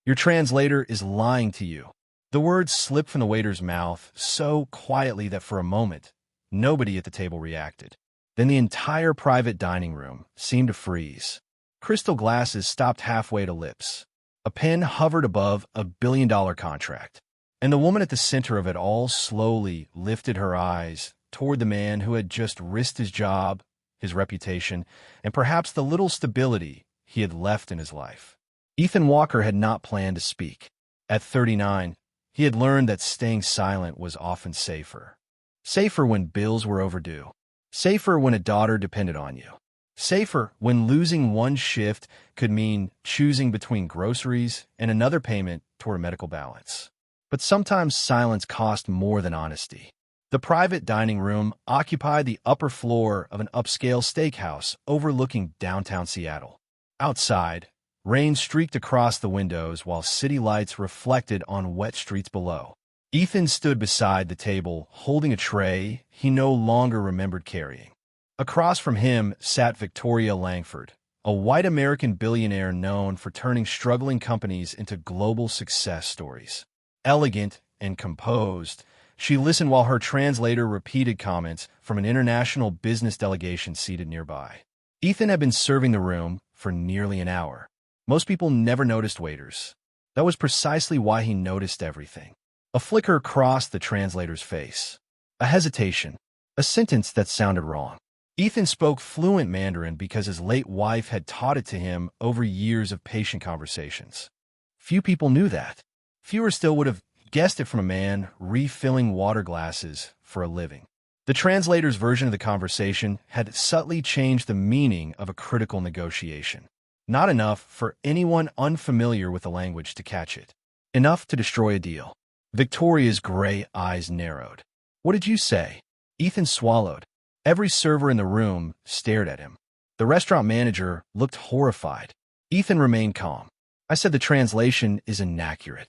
Your translator is lying to you. The words slipped from the waiter's mouth so quietly that for a moment, nobody at the table reacted. Then the entire private dining room seemed to freeze. Crystal glasses stopped halfway to lips. A pen hovered above $1 billion contract. And the woman at the center of it all slowly lifted her eyes toward the man who had just risked his job, his reputation, and perhaps the little stability he had left in his life. Ethan Walker had not planned to speak. At 39, he had learned that staying silent was often safer. Safer when bills were overdue. Safer when a daughter depended on you. Safer when losing one shift could mean choosing between groceries and another payment toward a medical balance. But sometimes silence cost more than honesty. The private dining room occupied the upper floor of an upscale steakhouse overlooking downtown Seattle. Outside, rain streaked across the windows while city lights reflected on wet streets below. Ethan stood beside the table, holding a tray he no longer remembered carrying. Across from him sat Victoria Langford, a white American billionaire known for turning struggling companies into global success stories. Elegant and composed, she listened while her translator repeated comments from an international business delegation seated nearby. Ethan had been serving the room for nearly an hour. Most people never noticed waiters. That was precisely why he noticed everything. A flicker crossed the translator's face. A hesitation. A sentence that sounded wrong. Ethan spoke fluent Mandarin because his late wife had taught it to him over years of patient conversations. Few people knew that. Fewer still would have guessed it from a man refilling water glasses for a living. The translator's version of the conversation had subtly changed the meaning of a critical negotiation. Not enough for anyone unfamiliar with the language to catch it. Enough to destroy a deal. Victoria's gray eyes narrowed. "What did you say?" Ethan swallowed. Every server in the room stared at him. The restaurant manager looked horrified. Ethan remained calm. "I said the translation is inaccurate."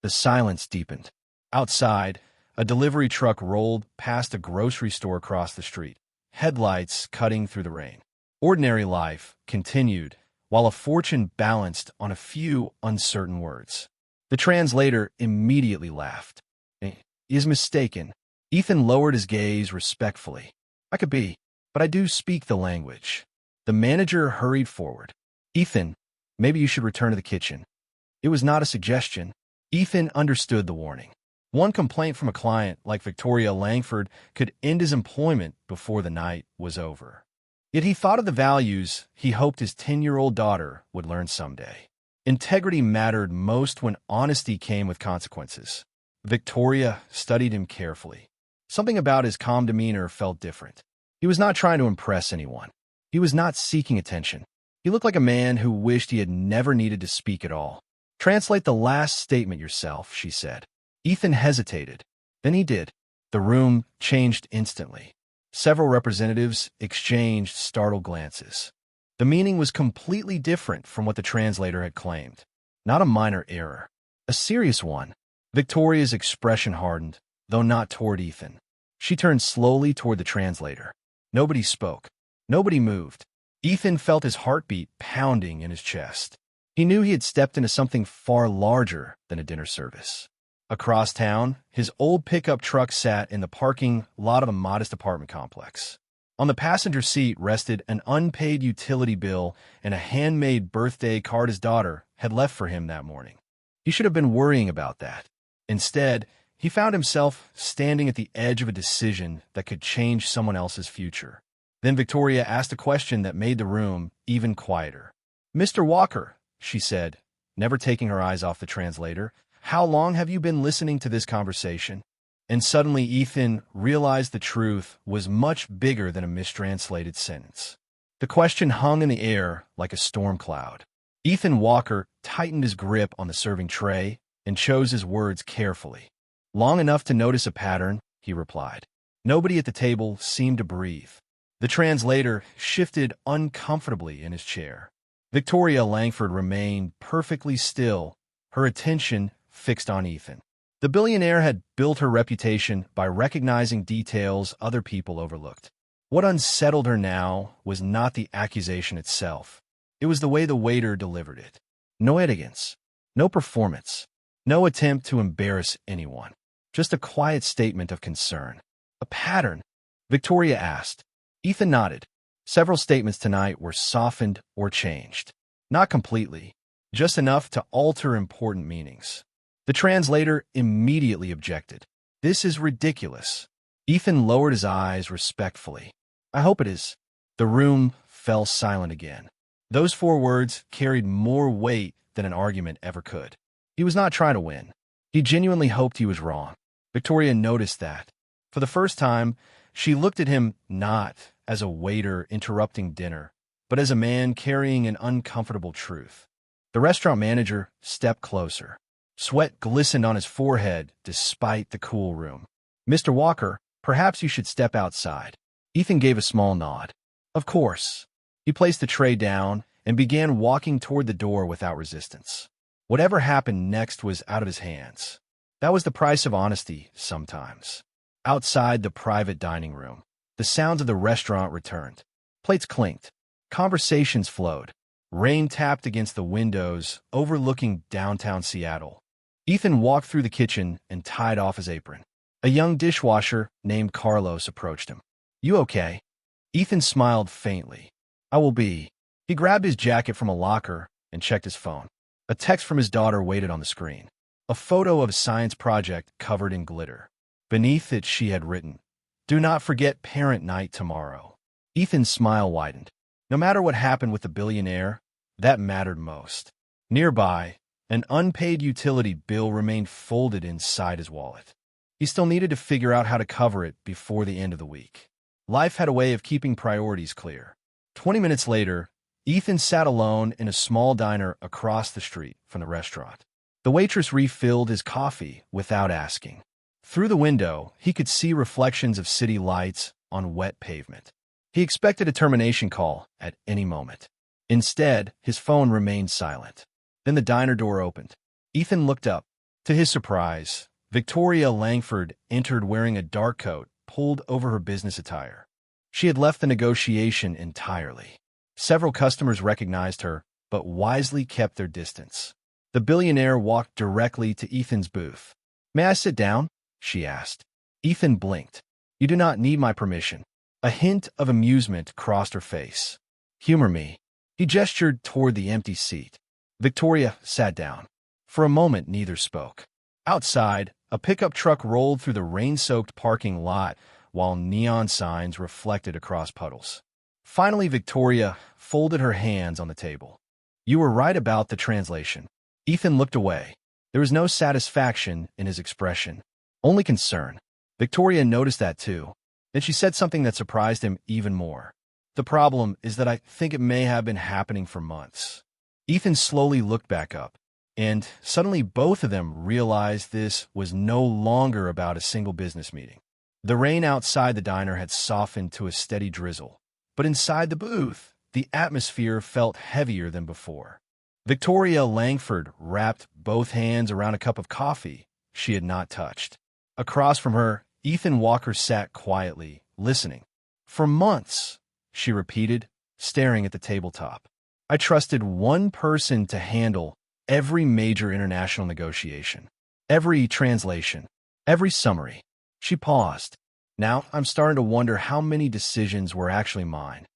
The silence deepened. Outside, a delivery truck rolled past a grocery store across the street, headlights cutting through the rain. Ordinary life continued, while a fortune balanced on a few uncertain words. The translator immediately laughed. "He is mistaken." Ethan lowered his gaze respectfully. "I could be, but I do speak the language." The manager hurried forward. "Ethan, maybe you should return to the kitchen." It was not a suggestion. Ethan understood the warning. One complaint from a client like Victoria Langford could end his employment before the night was over. Yet he thought of the values he hoped his 10-year-old daughter would learn someday. Integrity mattered most when honesty came with consequences. Victoria studied him carefully. Something about his calm demeanor felt different. He was not trying to impress anyone. He was not seeking attention. He looked like a man who wished he had never needed to speak at all. "Translate the last statement yourself," she said. Ethan hesitated. Then he did. The room changed instantly. Several representatives exchanged startled glances. The meaning was completely different from what the translator had claimed. Not a minor error. A serious one. Victoria's expression hardened, though not toward Ethan. She turned slowly toward the translator. Nobody spoke. Nobody moved. Ethan felt his heartbeat pounding in his chest. He knew he had stepped into something far larger than a dinner service. Across town, his old pickup truck sat in the parking lot of a modest apartment complex. On the passenger seat rested an unpaid utility bill and a handmade birthday card his daughter had left for him that morning. He should have been worrying about that. Instead, he found himself standing at the edge of a decision that could change someone else's future. Then Victoria asked a question that made the room even quieter. "Mr. Walker," she said, never taking her eyes off the translator, "how long have you been listening to this conversation?" And suddenly Ethan realized the truth was much bigger than a mistranslated sentence. The question hung in the air like a storm cloud. Ethan Walker tightened his grip on the serving tray and chose his words carefully. "Long enough to notice a pattern," he replied. Nobody at the table seemed to breathe. The translator shifted uncomfortably in his chair. Victoria Langford remained perfectly still, her attention fixed on Ethan. The billionaire had built her reputation by recognizing details other people overlooked. What unsettled her now was not the accusation itself. It was the way the waiter delivered it. No arrogance, No performance. No attempt to embarrass anyone. Just a quiet statement of concern. A pattern? Victoria asked. Ethan nodded. Several statements tonight were softened or changed. Not completely, just enough to alter important meanings. The translator immediately objected. This is ridiculous. Ethan lowered his eyes respectfully. I hope it is. The room fell silent again. Those 4 words carried more weight than an argument ever could. He was not trying to win. He genuinely hoped he was wrong. Victoria noticed that. For the first time, she looked at him not as a waiter interrupting dinner, but as a man carrying an uncomfortable truth. The restaurant manager stepped closer. Sweat glistened on his forehead despite the cool room. Mr. Walker, perhaps you should step outside. Ethan gave a small nod. Of course. He placed the tray down and began walking toward the door without resistance. Whatever happened next was out of his hands. That was the price of honesty sometimes. Outside the private dining room, the sounds of the restaurant returned. Plates clinked. Conversations flowed. Rain tapped against the windows, overlooking downtown Seattle. Ethan walked through the kitchen and tied off his apron. A young dishwasher named Carlos approached him. You okay? Ethan smiled faintly. I will be. He grabbed his jacket from a locker and checked his phone. A text from his daughter waited on the screen. A photo of a science project covered in glitter. Beneath it she had written, Do not forget parent night tomorrow. Ethan's smile widened. No matter what happened with the billionaire, that mattered most. Nearby, an unpaid utility bill remained folded inside his wallet. He still needed to figure out how to cover it before the end of the week. Life had a way of keeping priorities clear. 20 minutes later, Ethan sat alone in a small diner across the street from the restaurant. The waitress refilled his coffee without asking. Through the window, he could see reflections of city lights on wet pavement. He expected a termination call at any moment. Instead, his phone remained silent. Then the diner door opened. Ethan looked up. To his surprise, Victoria Langford entered wearing a dark coat pulled over her business attire. She had left the negotiation entirely. Several customers recognized her, but wisely kept their distance. The billionaire walked directly to Ethan's booth. May I sit down? She asked. Ethan blinked. You do not need my permission. A hint of amusement crossed her face. Humor me. He gestured toward the empty seat. Victoria sat down. For a moment, neither spoke. Outside, a pickup truck rolled through the rain-soaked parking lot while neon signs reflected across puddles. Finally, Victoria folded her hands on the table. You were right about the translation. Ethan looked away. There was no satisfaction in his expression, only concern. Victoria noticed that too. Then she said something that surprised him even more. The problem is that I think it may have been happening for months. Ethan slowly looked back up, and suddenly both of them realized this was no longer about a single business meeting. The rain outside the diner had softened to a steady drizzle, but inside the booth, the atmosphere felt heavier than before. Victoria Langford wrapped both hands around a cup of coffee she had not touched. Across from her, Ethan Walker sat quietly, listening. For months, she repeated, staring at the tabletop. I trusted one person to handle every major international negotiation, every translation, every summary. She paused. Now I'm starting to wonder how many decisions were actually mine.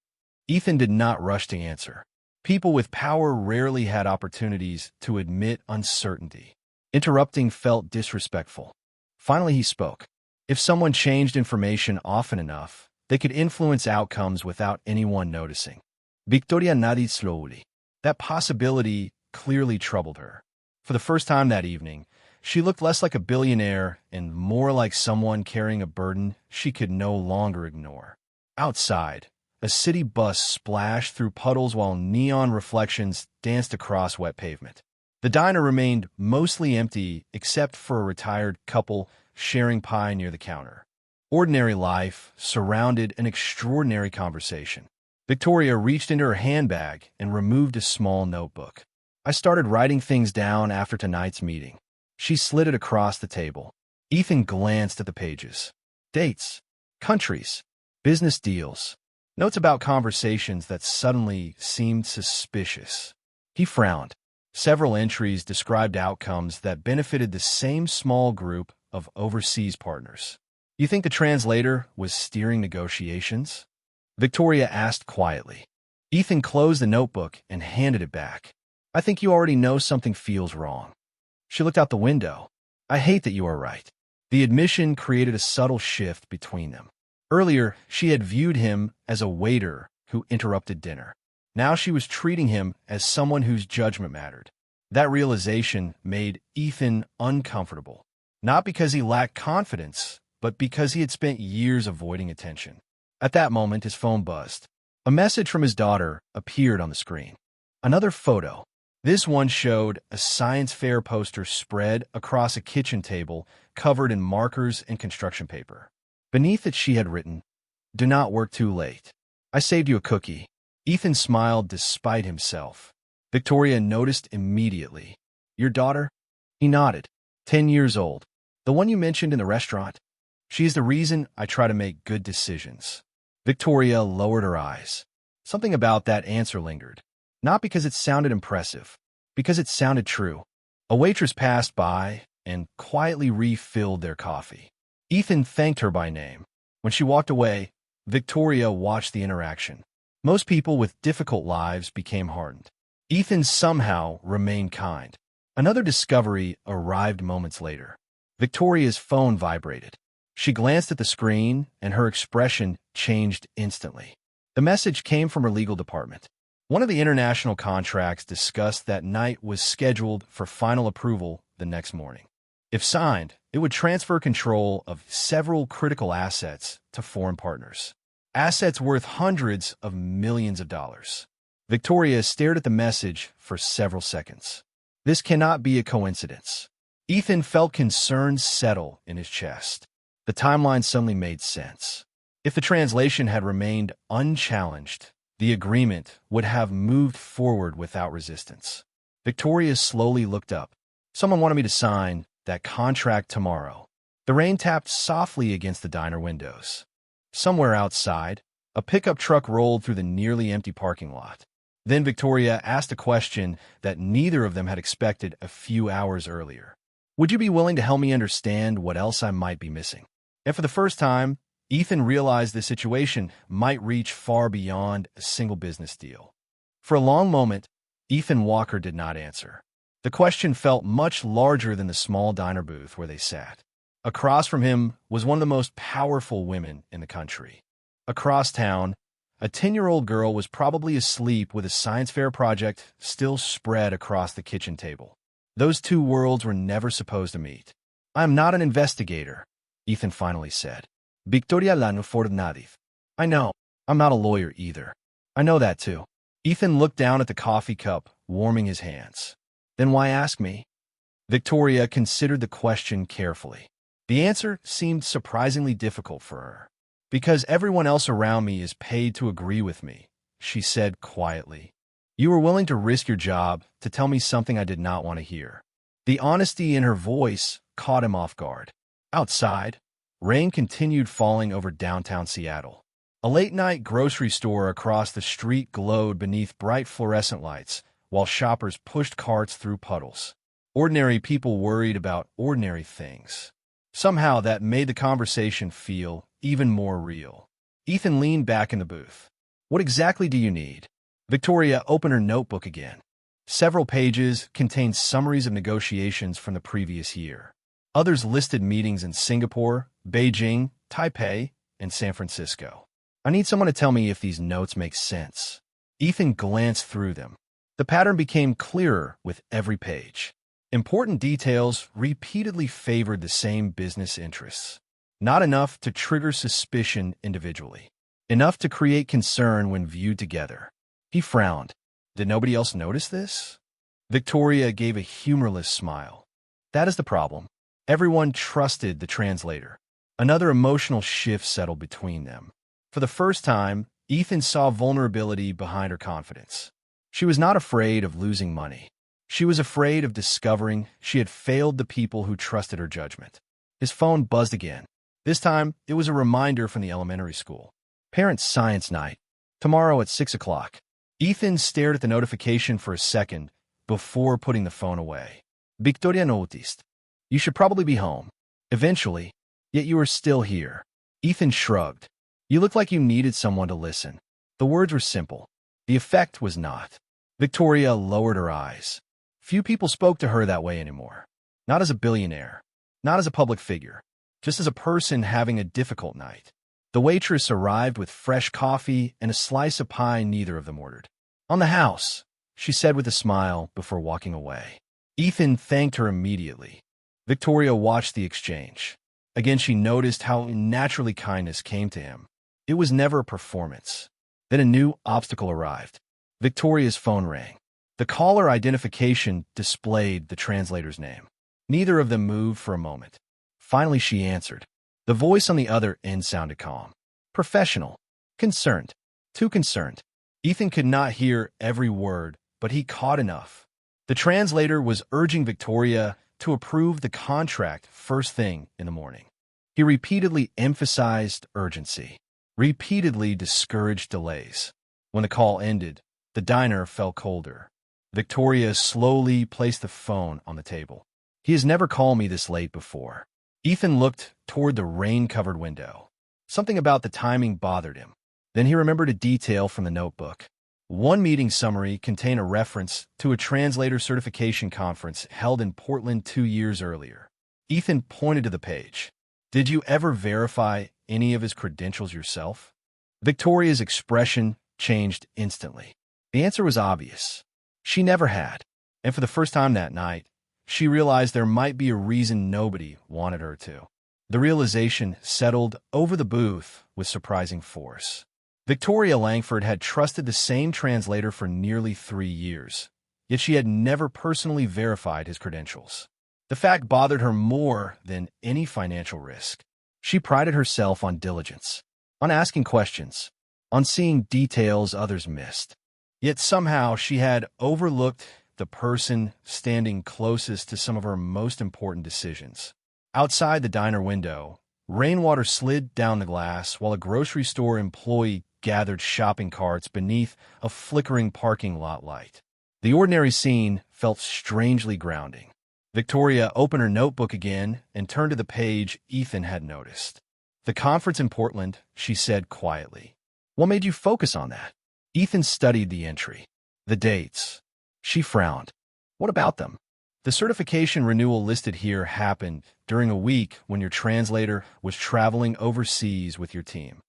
Ethan did not rush to answer. People with power rarely had opportunities to admit uncertainty. Interrupting felt disrespectful. Finally, he spoke. If someone changed information often enough, they could influence outcomes without anyone noticing. Victoria nodded slowly. That possibility clearly troubled her. For the first time that evening, she looked less like a billionaire and more like someone carrying a burden she could no longer ignore. Outside, a city bus splashed through puddles while neon reflections danced across wet pavement. The diner remained mostly empty except for a retired couple sharing pie near the counter. Ordinary life surrounded an extraordinary conversation. Victoria reached into her handbag and removed a small notebook. I started writing things down after tonight's meeting. She slid it across the table. Ethan glanced at the pages. Dates, countries, business deals, notes about conversations that suddenly seemed suspicious. He frowned. Several entries described outcomes that benefited the same small group of overseas partners. You think the translator was steering negotiations? Victoria asked quietly. Ethan closed the notebook and handed it back. I think you already know something feels wrong. She looked out the window. I hate that you are right. The admission created a subtle shift between them. Earlier, she had viewed him as a waiter who interrupted dinner. Now she was treating him as someone whose judgment mattered. That realization made Ethan uncomfortable, not because he lacked confidence, but because he had spent years avoiding attention. At that moment, his phone buzzed. A message from his daughter appeared on the screen. Another photo. This one showed a science fair poster spread across a kitchen table covered in markers and construction paper. Beneath it she had written, "Do not work too late. I saved you a cookie." Ethan smiled despite himself. Victoria noticed immediately. Your daughter? He nodded. 10 years old. The one you mentioned in the restaurant? She is the reason I try to make good decisions. Victoria lowered her eyes. Something about that answer lingered. Not because it sounded impressive, because it sounded true. A waitress passed by and quietly refilled their coffee. Ethan thanked her by name. When she walked away, Victoria watched the interaction. Most people with difficult lives became hardened. Ethan somehow remained kind. Another discovery arrived moments later. Victoria's phone vibrated. She glanced at the screen, and her expression changed instantly. The message came from her legal department. One of the international contracts discussed that night was scheduled for final approval the next morning. If signed, it would transfer control of several critical assets to foreign partners. Assets worth hundreds of millions of dollars. Victoria stared at the message for several seconds. This cannot be a coincidence. Ethan felt concern settle in his chest. The timeline suddenly made sense. If the translation had remained unchallenged, the agreement would have moved forward without resistance. Victoria slowly looked up. Someone wanted me to sign that contract tomorrow. The rain tapped softly against the diner windows. Somewhere outside, a pickup truck rolled through the nearly empty parking lot. Then Victoria asked a question that neither of them had expected a few hours earlier. Would you be willing to help me understand what else I might be missing? And for the first time, Ethan realized the situation might reach far beyond a single business deal. For a long moment, Ethan Walker did not answer. The question felt much larger than the small diner booth where they sat. Across from him was one of the most powerful women in the country. Across town, a 10-year-old girl was probably asleep with a science fair project still spread across the kitchen table. Those two worlds were never supposed to meet. I am not an investigator, Ethan finally said. Victoria Lano Fornadif. I know. I'm not a lawyer either. I know that too. Ethan looked down at the coffee cup, warming his hands. Then why ask me? Victoria considered the question carefully. The answer seemed surprisingly difficult for her. Because everyone else around me is paid to agree with me, she said quietly. You were willing to risk your job to tell me something I did not want to hear. The honesty in her voice caught him off guard. Outside, rain continued falling over downtown Seattle. A late-night grocery store across the street glowed beneath bright fluorescent lights, while shoppers pushed carts through puddles. Ordinary people worried about ordinary things. Somehow that made the conversation feel even more real. Ethan leaned back in the booth. What exactly do you need? Victoria opened her notebook again. Several pages contained summaries of negotiations from the previous year. Others listed meetings in Singapore, Beijing, Taipei, and San Francisco. I need someone to tell me if these notes make sense. Ethan glanced through them. The pattern became clearer with every page. Important details repeatedly favored the same business interests. Not enough to trigger suspicion individually. Enough to create concern when viewed together. He frowned. Did nobody else notice this? Victoria gave a humorless smile. That is the problem. Everyone trusted the translator. Another emotional shift settled between them. For the first time, Ethan saw vulnerability behind her confidence. She was not afraid of losing money. She was afraid of discovering she had failed the people who trusted her judgment. His phone buzzed again. This time, it was a reminder from the elementary school. Parents' Science Night. Tomorrow at 6 o'clock. Ethan stared at the notification for a second before putting the phone away. Victoria noticed. You should probably be home. Eventually, yet you are still here. Ethan shrugged. You look like you needed someone to listen. The words were simple. The effect was not. Victoria lowered her eyes. Few people spoke to her that way anymore. Not as a billionaire. Not as a public figure. Just as a person having a difficult night. The waitress arrived with fresh coffee and a slice of pie neither of them ordered. On the house, she said with a smile before walking away. Ethan thanked her immediately. Victoria watched the exchange. Again, she noticed how naturally kindness came to him. It was never a performance. Then a new obstacle arrived. Victoria's phone rang. The caller identification displayed the translator's name. Neither of them moved for a moment. Finally, she answered. The voice on the other end sounded calm. Professional. Concerned. Too concerned. Ethan could not hear every word, but he caught enough. The translator was urging Victoria to approve the contract first thing in the morning. He repeatedly emphasized urgency, repeatedly discouraged delays. When the call ended, the diner felt colder. Victoria slowly placed the phone on the table. He has never called me this late before. Ethan looked toward the rain-covered window. Something about the timing bothered him. Then he remembered a detail from the notebook. One meeting summary contained a reference to a translator certification conference held in Portland 2 years earlier. Ethan pointed to the page. Did you ever verify any of his credentials yourself? Victoria's expression changed instantly. The answer was obvious. She never had. And for the first time that night, she realized there might be a reason nobody wanted her to. The realization settled over the booth with surprising force. Victoria Langford had trusted the same translator for nearly 3 years, yet she had never personally verified his credentials. The fact bothered her more than any financial risk. She prided herself on diligence, on asking questions, on seeing details others missed. Yet somehow she had overlooked the person standing closest to some of her most important decisions. Outside the diner window, rainwater slid down the glass while a grocery store employee gathered shopping carts beneath a flickering parking lot light. The ordinary scene felt strangely grounding. Victoria opened her notebook again and turned to the page Ethan had noticed. The conference in Portland, she said quietly. What made you focus on that? Ethan studied the entry. The dates. She frowned. What about them? The certification renewal listed here happened during a week when your translator was traveling overseas with your team.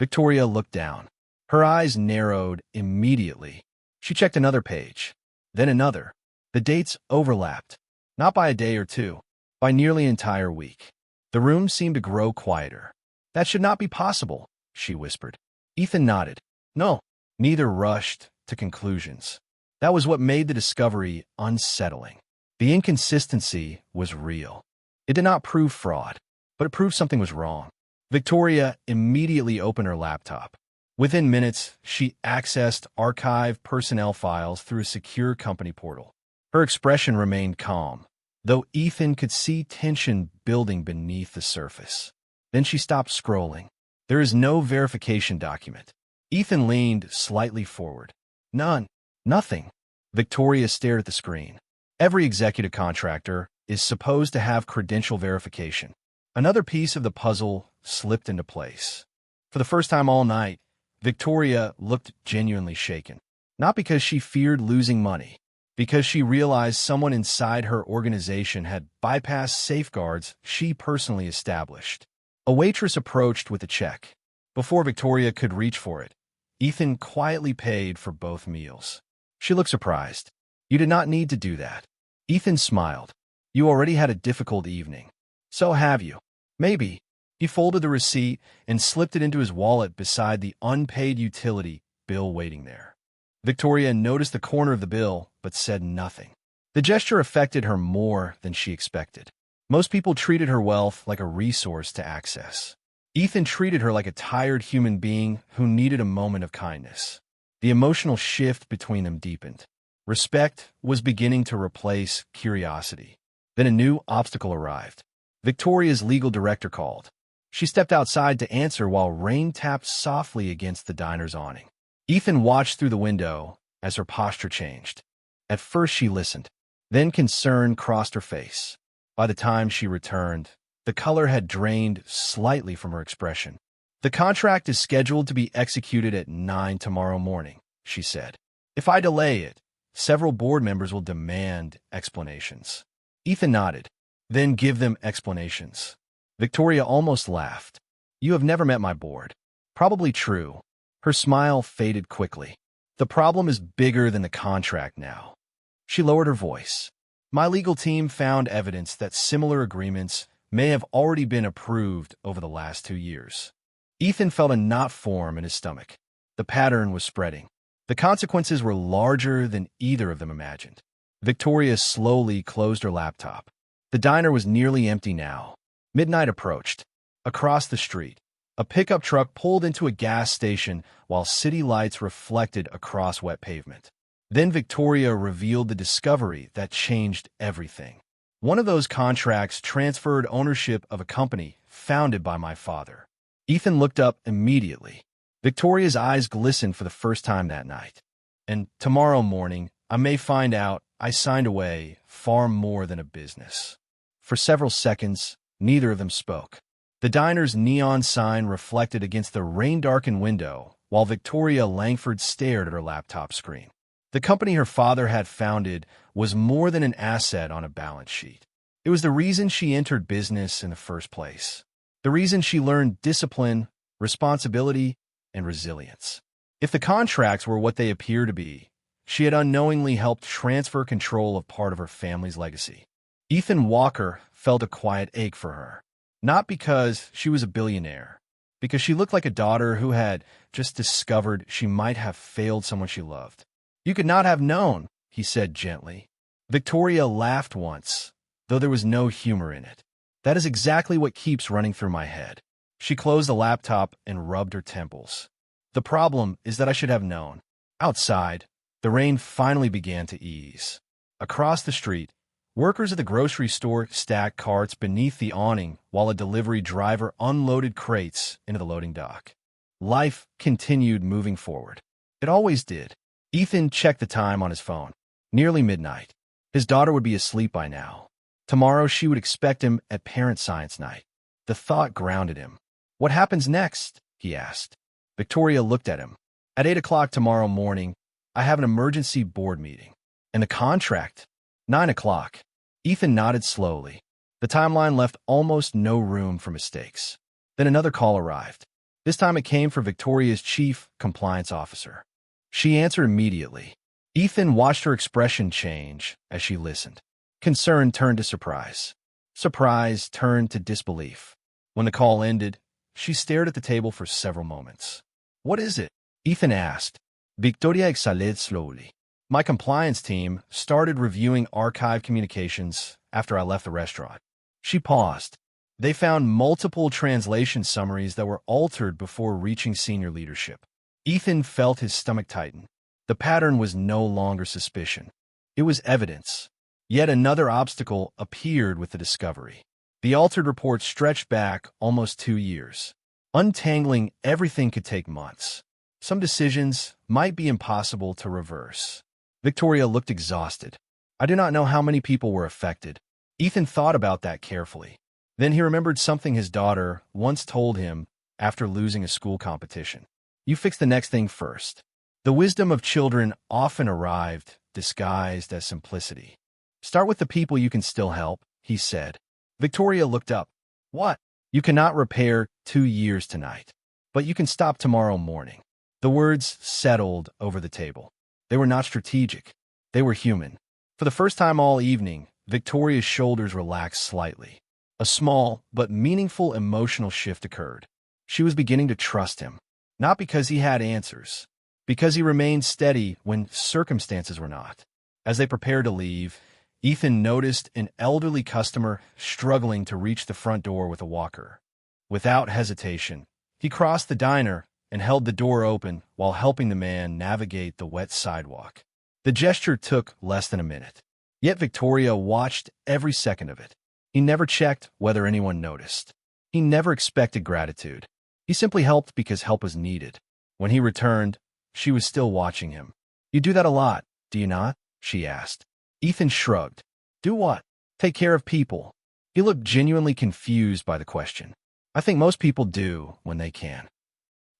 Victoria looked down. Her eyes narrowed immediately. She checked another page, then another. The dates overlapped, not by a day or two, by nearly an entire week. The room seemed to grow quieter. That should not be possible, she whispered. Ethan nodded. No, neither rushed to conclusions. That was what made the discovery unsettling. The inconsistency was real. It did not prove fraud, but it proved something was wrong. Victoria immediately opened her laptop. Within minutes, she accessed archived personnel files through a secure company portal. Her expression remained calm, though Ethan could see tension building beneath the surface. Then she stopped scrolling. There is no verification document. Ethan leaned slightly forward. None. Nothing. Victoria stared at the screen. Every executive contractor is supposed to have credential verification. Another piece of the puzzle slipped into place. For the first time all night, Victoria looked genuinely shaken. Not because she feared losing money, because she realized someone inside her organization had bypassed safeguards she personally established. A waitress approached with a check. Before Victoria could reach for it, Ethan quietly paid for both meals. She looked surprised. You did not need to do that. Ethan smiled. You already had a difficult evening. So have you. Maybe. He folded the receipt and slipped it into his wallet beside the unpaid utility bill waiting there. Victoria noticed the corner of the bill, but said nothing. The gesture affected her more than she expected. Most people treated her wealth like a resource to access. Ethan treated her like a tired human being who needed a moment of kindness. The emotional shift between them deepened. Respect was beginning to replace curiosity. Then a new obstacle arrived. Victoria's legal director called. She stepped outside to answer while rain tapped softly against the diner's awning. Ethan watched through the window as her posture changed. At first she listened. Then concern crossed her face. By the time she returned, the color had drained slightly from her expression. "The contract is scheduled to be executed at 9 tomorrow morning," she said. "If I delay it, several board members will demand explanations." Ethan nodded. "Then give them explanations." Victoria almost laughed. "You have never met my board." "Probably true." Her smile faded quickly. "The problem is bigger than the contract now." She lowered her voice. "My legal team found evidence that similar agreements may have already been approved over the last 2 years. Ethan felt a knot form in his stomach. The pattern was spreading. The consequences were larger than either of them imagined. Victoria slowly closed her laptop. The diner was nearly empty now. Midnight approached. Across the street, a pickup truck pulled into a gas station while city lights reflected across wet pavement. Then Victoria revealed the discovery that changed everything. One of those contracts transferred ownership of a company founded by my father. Ethan looked up immediately. Victoria's eyes glistened for the first time that night. "And tomorrow morning, I may find out I signed away far more than a business." For several seconds, neither of them spoke. The diner's neon sign reflected against the rain-darkened window, while Victoria Langford stared at her laptop screen. The company her father had founded was more than an asset on a balance sheet. It was the reason she entered business in the first place. The reason she learned discipline, responsibility, and resilience. If the contracts were what they appear to be, she had unknowingly helped transfer control of part of her family's legacy. Ethan Walker felt a quiet ache for her. Not because she was a billionaire, because she looked like a daughter who had just discovered she might have failed someone she loved. "You could not have known," he said gently. Victoria laughed once, though there was no humor in it. "That is exactly what keeps running through my head." She closed the laptop and rubbed her temples. "The problem is that I should have known." Outside, the rain finally began to ease. Across the street, workers at the grocery store stacked carts beneath the awning while a delivery driver unloaded crates into the loading dock. Life continued moving forward. It always did. Ethan checked the time on his phone. Nearly midnight. His daughter would be asleep by now. Tomorrow she would expect him at parent science night. The thought grounded him. "What happens next?" he asked. Victoria looked at him. "At 8 o'clock tomorrow morning, I have an emergency board meeting." "And the contract?" 9 o'clock. Ethan nodded slowly. The timeline left almost no room for mistakes. Then another call arrived. This time it came from Victoria's chief compliance officer. She answered immediately. Ethan watched her expression change as she listened. Concern turned to surprise. Surprise turned to disbelief. When the call ended, she stared at the table for several moments. "What is it?" Ethan asked. Victoria exhaled slowly. "My compliance team started reviewing archived communications after I left the restaurant." She paused. "They found multiple translation summaries that were altered before reaching senior leadership." Ethan felt his stomach tighten. The pattern was no longer suspicion. It was evidence. Yet another obstacle appeared with the discovery. The altered report stretched back almost 2 years. Untangling everything could take months. Some decisions might be impossible to reverse. Victoria looked exhausted. "I do not know how many people were affected." Ethan thought about that carefully. Then he remembered something his daughter once told him after losing a school competition. "You fix the next thing first." The wisdom of children often arrived disguised as simplicity. "Start with the people you can still help," he said. Victoria looked up. "What?" "You cannot repair 2 years tonight, but you can stop tomorrow morning." The words settled over the table. They were not strategic. They were human. For the first time all evening, Victoria's shoulders relaxed slightly. A small but meaningful emotional shift occurred. She was beginning to trust him, not because he had answers, because he remained steady when circumstances were not. As they prepared to leave, Ethan noticed an elderly customer struggling to reach the front door with a walker. Without hesitation, he crossed the diner and held the door open while helping the man navigate the wet sidewalk. The gesture took less than a minute. Yet Victoria watched every second of it. He never checked whether anyone noticed. He never expected gratitude. He simply helped because help was needed. When he returned, she was still watching him. "You do that a lot, do you not?" she asked. Ethan shrugged. Do what? Take care of people. He looked genuinely confused by the question. I think most people do when they can.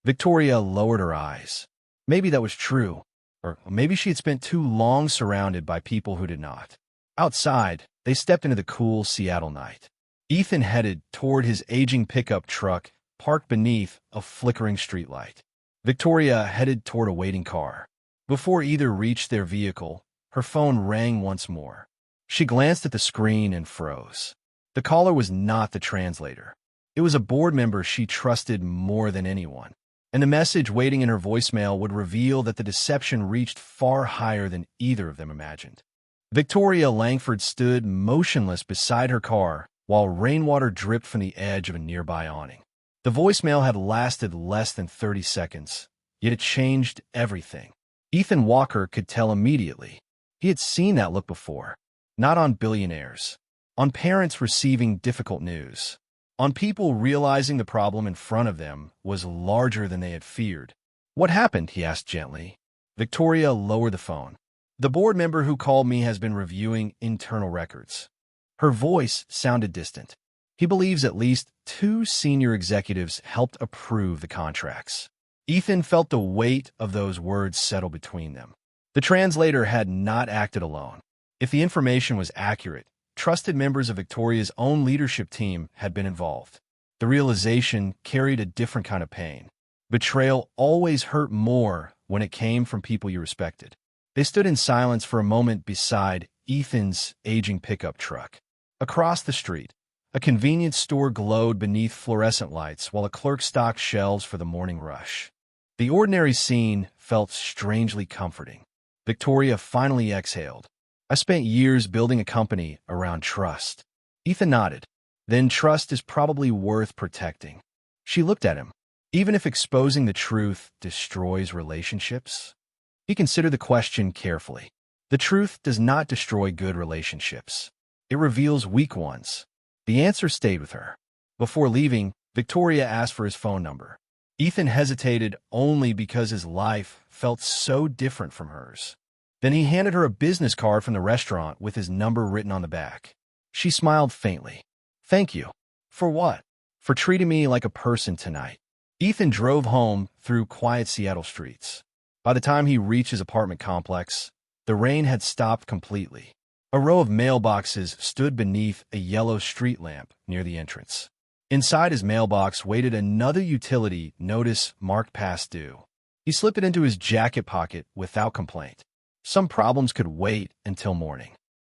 Victoria lowered her eyes. Maybe that was true, or maybe she had spent too long surrounded by people who did not. Outside, they stepped into the cool Seattle night. Ethan headed toward his aging pickup truck parked beneath a flickering streetlight. Victoria headed toward a waiting car. Before either reached their vehicle, her phone rang once more. She glanced at the screen and froze. The caller was not the translator. It was a board member she trusted more than anyone, and the message waiting in her voicemail would reveal that the deception reached far higher than either of them imagined. Victoria Langford stood motionless beside her car while rainwater dripped from the edge of a nearby awning. The voicemail had lasted less than 30 seconds, yet it changed everything. Ethan Walker could tell immediately. He had seen that look before, not on billionaires, on parents receiving difficult news, on people realizing the problem in front of them was larger than they had feared. What happened? He asked gently. Victoria lowered the phone. The board member who called me has been reviewing internal records. Her voice sounded distant. He believes at least 2 senior executives helped approve the contracts. Ethan felt the weight of those words settle between them. The translator had not acted alone. If the information was accurate, trusted members of Victoria's own leadership team had been involved. The realization carried a different kind of pain. Betrayal always hurt more when it came from people you respected. They stood in silence for a moment beside Ethan's aging pickup truck. Across the street, a convenience store glowed beneath fluorescent lights while a clerk stocked shelves for the morning rush. The ordinary scene felt strangely comforting. Victoria finally exhaled. I spent years building a company around trust. Ethan nodded. Then trust is probably worth protecting. She looked at him. Even if exposing the truth destroys relationships? He considered the question carefully. The truth does not destroy good relationships. It reveals weak ones. The answer stayed with her. Before leaving, Victoria asked for his phone number. Ethan hesitated only because his life felt so different from hers. Then he handed her a business card from the restaurant with his number written on the back. She smiled faintly. Thank you. For what? For treating me like a person tonight. Ethan drove home through quiet Seattle streets. By the time he reached his apartment complex, the rain had stopped completely. A row of mailboxes stood beneath a yellow street lamp near the entrance. Inside his mailbox waited another utility notice marked past due. He slipped it into his jacket pocket without complaint. Some problems could wait until morning.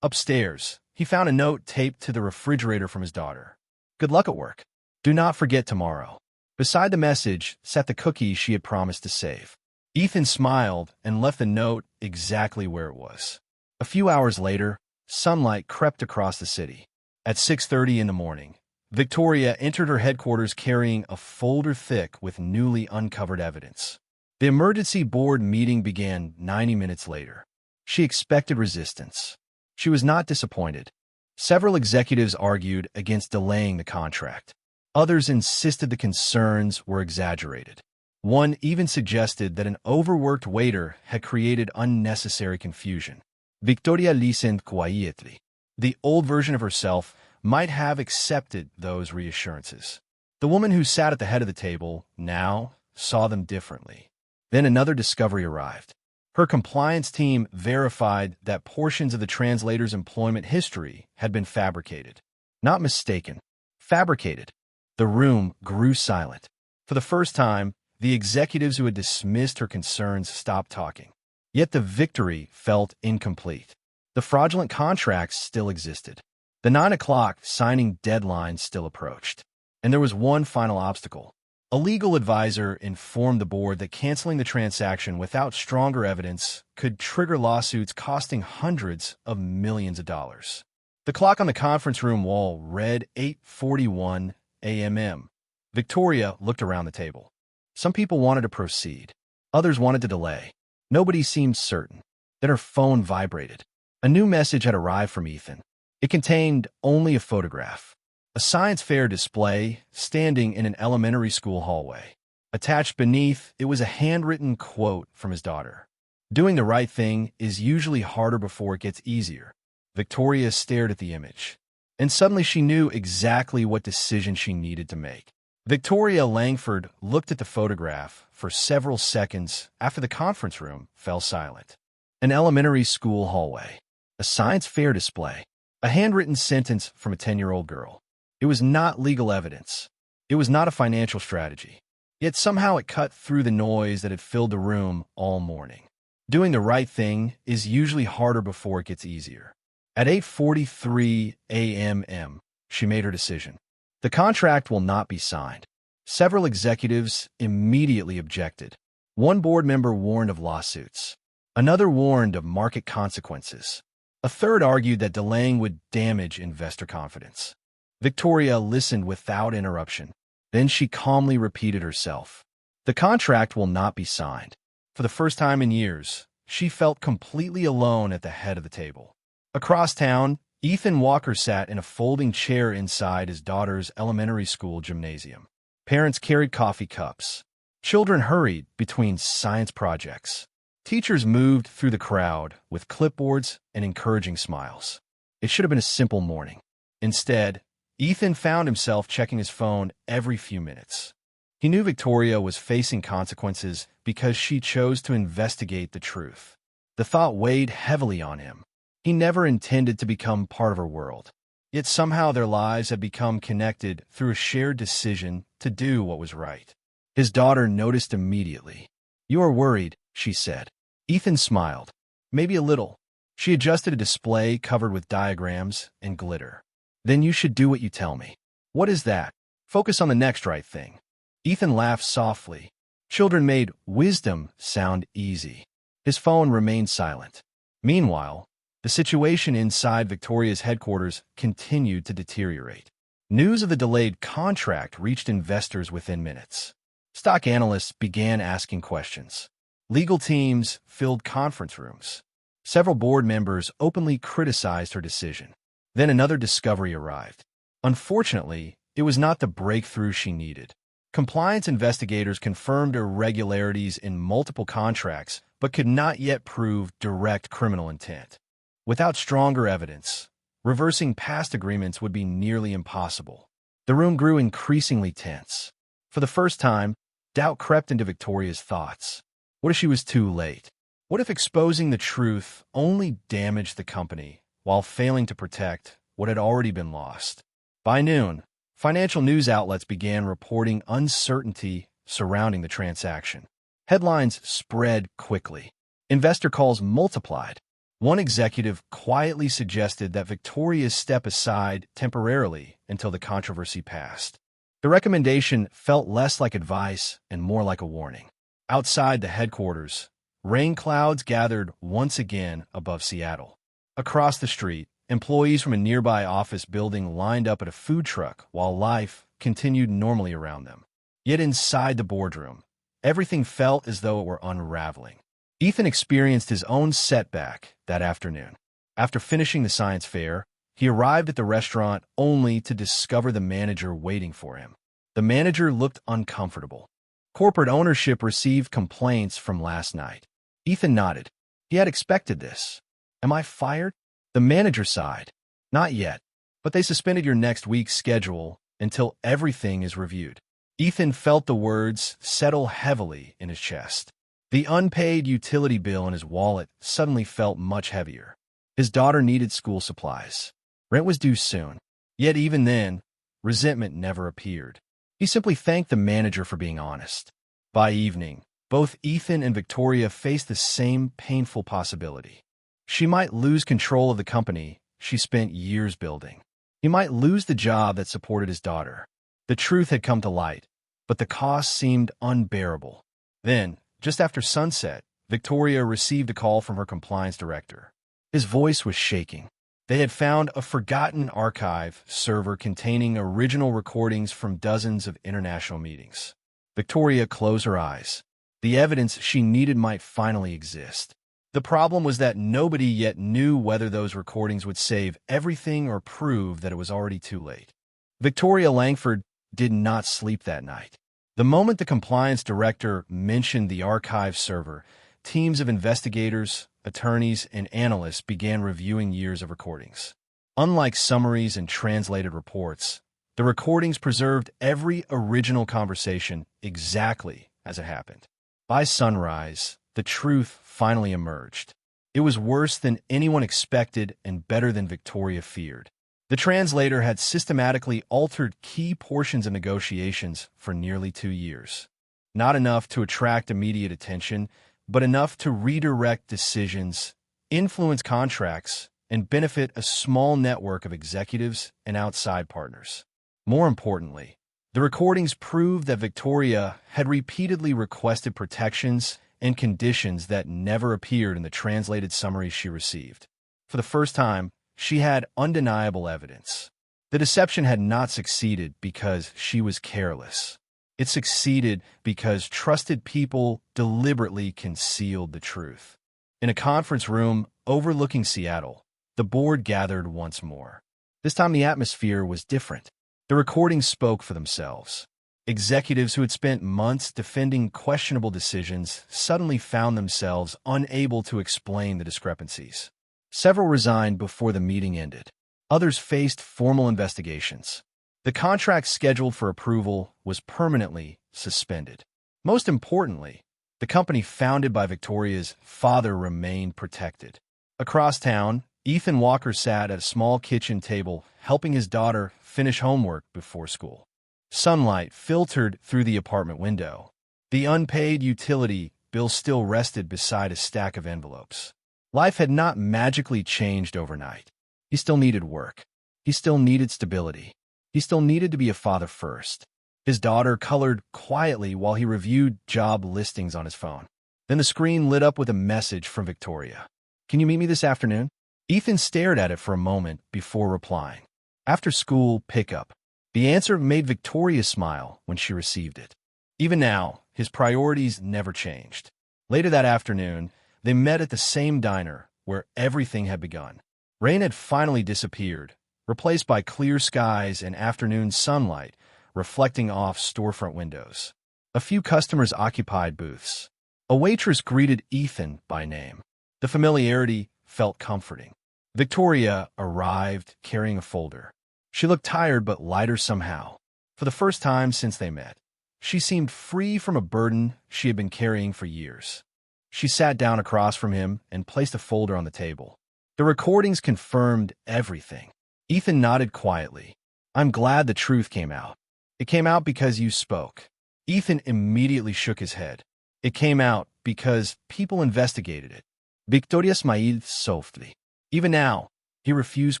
Upstairs, he found a note taped to the refrigerator from his daughter. Good luck at work. Do not forget tomorrow. Beside the message sat the cookies she had promised to save. Ethan smiled and left the note exactly where it was. A few hours later, sunlight crept across the city. At 6:30 in the morning, Victoria entered her headquarters carrying a folder thick with newly uncovered evidence. The emergency board meeting began 90 minutes later. She expected resistance. She was not disappointed. Several executives argued against delaying the contract. Others insisted the concerns were exaggerated. One even suggested that an overworked waiter had created unnecessary confusion. Victoria listened quietly. The old version of herself might have accepted those reassurances. The woman who sat at the head of the table now saw them differently. Then another discovery arrived. Her compliance team verified that portions of the translator's employment history had been fabricated. Not mistaken. Fabricated. The room grew silent. For the first time, the executives who had dismissed her concerns stopped talking. Yet the victory felt incomplete. The fraudulent contracts still existed. The 9 o'clock signing deadline still approached. And there was one final obstacle. A legal advisor informed the board that canceling the transaction without stronger evidence could trigger lawsuits costing hundreds of millions of dollars. The clock on the conference room wall read 8:41 a.m. Victoria looked around the table. Some people wanted to proceed. Others wanted to delay. Nobody seemed certain. Then her phone vibrated. A new message had arrived from Ethan. It contained only a photograph. A science fair display standing in an elementary school hallway. Attached beneath, it was a handwritten quote from his daughter. Doing the right thing is usually harder before it gets easier. Victoria stared at the image, and suddenly she knew exactly what decision she needed to make. Victoria Langford looked at the photograph for several seconds after the conference room fell silent. An elementary school hallway, a science fair display, a handwritten sentence from a 10-year-old girl. It was not legal evidence. It was not a financial strategy. Yet somehow it cut through the noise that had filled the room all morning. Doing the right thing is usually harder before it gets easier. At 8:43 a.m., she made her decision. The contract will not be signed. Several executives immediately objected. One board member warned of lawsuits. Another warned of market consequences. A third argued that delaying would damage investor confidence. Victoria listened without interruption. Then she calmly repeated herself. The contract will not be signed. For the first time in years, she felt completely alone at the head of the table. Across town, Ethan Walker sat in a folding chair inside his daughter's elementary school gymnasium. Parents carried coffee cups. Children hurried between science projects. Teachers moved through the crowd with clipboards and encouraging smiles. It should have been a simple morning. Instead, Ethan found himself checking his phone every few minutes. He knew Victoria was facing consequences because she chose to investigate the truth. The thought weighed heavily on him. He never intended to become part of her world. Yet somehow their lives had become connected through a shared decision to do what was right. His daughter noticed immediately. "You are worried," she said. Ethan smiled. "Maybe a little." She adjusted a display covered with diagrams and glitter. "Then you should do what you tell me." "What is that?" "Focus on the next right thing." Ethan laughed softly. Children made wisdom sound easy. His phone remained silent. Meanwhile, the situation inside Victoria's headquarters continued to deteriorate. News of the delayed contract reached investors within minutes. Stock analysts began asking questions. Legal teams filled conference rooms. Several board members openly criticized her decision. Then another discovery arrived. Unfortunately, it was not the breakthrough she needed. Compliance investigators confirmed irregularities in multiple contracts, but could not yet prove direct criminal intent. Without stronger evidence, reversing past agreements would be nearly impossible. The room grew increasingly tense. For the first time, doubt crept into Victoria's thoughts. What if she was too late? What if exposing the truth only damaged the company while failing to protect what had already been lost? By noon, financial news outlets began reporting uncertainty surrounding the transaction. Headlines spread quickly. Investor calls multiplied. One executive quietly suggested that Victoria step aside temporarily until the controversy passed. The recommendation felt less like advice and more like a warning. Outside the headquarters, rain clouds gathered once again above Seattle. Across the street, employees from a nearby office building lined up at a food truck while life continued normally around them. Yet inside the boardroom, everything felt as though it were unraveling. Ethan experienced his own setback that afternoon. After finishing the science fair, he arrived at the restaurant only to discover the manager waiting for him. The manager looked uncomfortable. Corporate ownership received complaints from last night. Ethan nodded. He had expected this. "Am I fired?" The manager sighed. "Not yet, but they suspended your next week's schedule until everything is reviewed." Ethan felt the words settle heavily in his chest. The unpaid utility bill in his wallet suddenly felt much heavier. His daughter needed school supplies. Rent was due soon. Yet even then, resentment never appeared. He simply thanked the manager for being honest. By evening, both Ethan and Victoria faced the same painful possibility. She might lose control of the company she spent years building. He might lose the job that supported his daughter. The truth had come to light, but the cost seemed unbearable. Then, just after sunset, Victoria received a call from her compliance director. His voice was shaking. They had found a forgotten archive server containing original recordings from dozens of international meetings. Victoria closed her eyes. The evidence she needed might finally exist. The problem was that nobody yet knew whether those recordings would save everything or prove that it was already too late. Victoria Langford did not sleep that night. The moment the compliance director mentioned the archive server, teams of investigators, attorneys, and analysts began reviewing years of recordings. Unlike summaries and translated reports, the recordings preserved every original conversation exactly as it happened. By sunrise, the truth finally emerged. It was worse than anyone expected and better than Victoria feared. The translator had systematically altered key portions of negotiations for nearly 2 years. Not enough to attract immediate attention, but enough to redirect decisions, influence contracts, and benefit a small network of executives and outside partners. More importantly, the recordings proved that Victoria had repeatedly requested protections and conditions that never appeared in the translated summaries she received. For the first time, she had undeniable evidence. The deception had not succeeded because she was careless. It succeeded because trusted people deliberately concealed the truth. In a conference room overlooking Seattle, the board gathered once more. This time the atmosphere was different. The recordings spoke for themselves. Executives who had spent months defending questionable decisions suddenly found themselves unable to explain the discrepancies. Several resigned before the meeting ended. Others faced formal investigations. The contract scheduled for approval was permanently suspended. Most importantly, the company founded by Victoria's father remained protected. Across town, Ethan Walker sat at a small kitchen table helping his daughter finish homework before school. Sunlight filtered through the apartment window. The unpaid utility bill still rested beside a stack of envelopes. Life had not magically changed overnight. He still needed work. He still needed stability. He still needed to be a father first. His daughter colored quietly while he reviewed job listings on his phone. Then the screen lit up with a message from Victoria. "Can you meet me this afternoon?" Ethan stared at it for a moment before replying. "After school pickup." The answer made Victoria smile when she received it. Even now, his priorities never changed. Later that afternoon, they met at the same diner where everything had begun. Rain had finally disappeared, replaced by clear skies and afternoon sunlight reflecting off storefront windows. A few customers occupied booths. A waitress greeted Ethan by name. The familiarity felt comforting. Victoria arrived carrying a folder. She looked tired but lighter somehow. For the first time since they met, she seemed free from a burden she had been carrying for years. She sat down across from him and placed a folder on the table. The recordings confirmed everything. Ethan nodded quietly. "I'm glad the truth came out." "It came out because you spoke." Ethan immediately shook his head. "It came out because people investigated it." Victoria smiled softly. Even now, he refused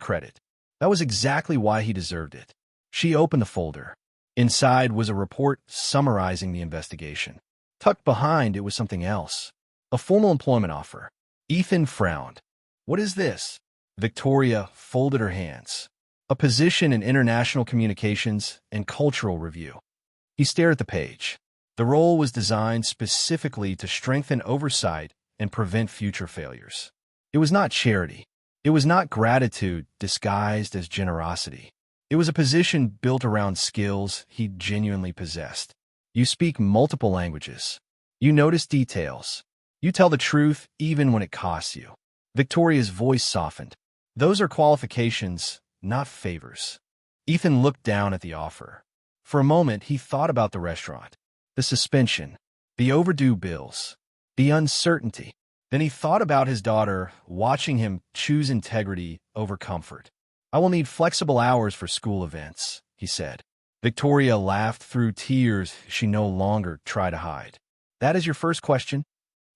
credit. That was exactly why he deserved it. She opened the folder. Inside was a report summarizing the investigation. Tucked behind it was something else. A formal employment offer. Ethan frowned. "What is this?" Victoria folded her hands. "A position in international communications and cultural review." He stared at the page. The role was designed specifically to strengthen oversight and prevent future failures. It was not charity. It was not gratitude disguised as generosity. It was a position built around skills he genuinely possessed. You speak multiple languages. You notice details. You tell the truth even when it costs you. Victoria's voice softened. Those are qualifications, not favors. Ethan looked down at the offer. For a moment, he thought about the restaurant, the suspension, the overdue bills, the uncertainty. Then he thought about his daughter, watching him choose integrity over comfort. "I will need flexible hours for school events," he said. Victoria laughed through tears she no longer tried to hide. "That is your first question?"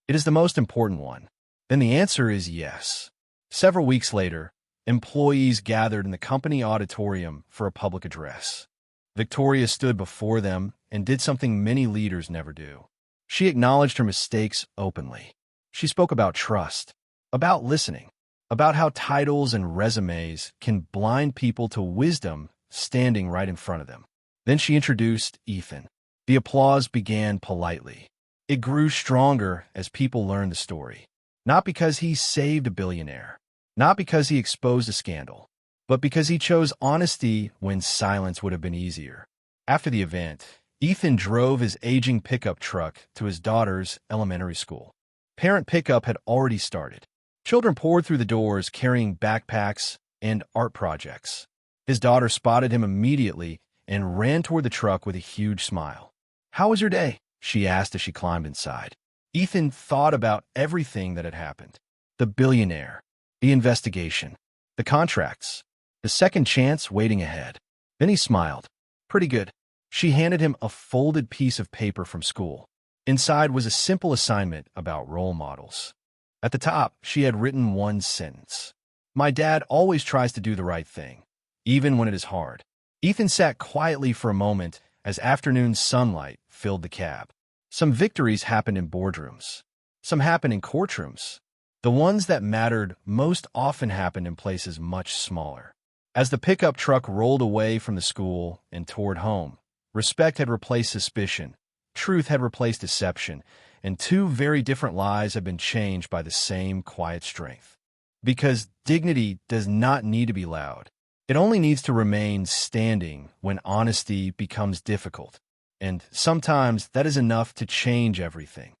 "It is the most important one." "Then the answer is yes." Several weeks later, employees gathered in the company auditorium for a public address. Victoria stood before them and did something many leaders never do. She acknowledged her mistakes openly. She spoke about trust, about listening, about how titles and resumes can blind people to wisdom standing right in front of them. Then she introduced Ethan. The applause began politely. It grew stronger as people learned the story. Not because he saved a billionaire, not because he exposed a scandal, but because he chose honesty when silence would have been easier. After the event, Ethan drove his aging pickup truck to his daughter's elementary school. Parent pickup had already started. Children poured through the doors carrying backpacks and art projects. His daughter spotted him immediately and ran toward the truck with a huge smile. "How was your day?" she asked as she climbed inside. Ethan thought about everything that had happened. The billionaire, the investigation, the contracts, the second chance waiting ahead. Then he smiled. "Pretty good." She handed him a folded piece of paper from school. Inside was a simple assignment about role models. At the top, she had written one sentence. "My dad always tries to do the right thing, even when it is hard." Ethan sat quietly for a moment as afternoon sunlight filled the cab. Some victories happened in boardrooms. Some happened in courtrooms. The ones that mattered most often happened in places much smaller. As the pickup truck rolled away from the school and toward home, respect had replaced suspicion, truth had replaced deception, and two very different lives have been changed by the same quiet strength. Because dignity does not need to be loud. It only needs to remain standing when honesty becomes difficult. And sometimes that is enough to change everything.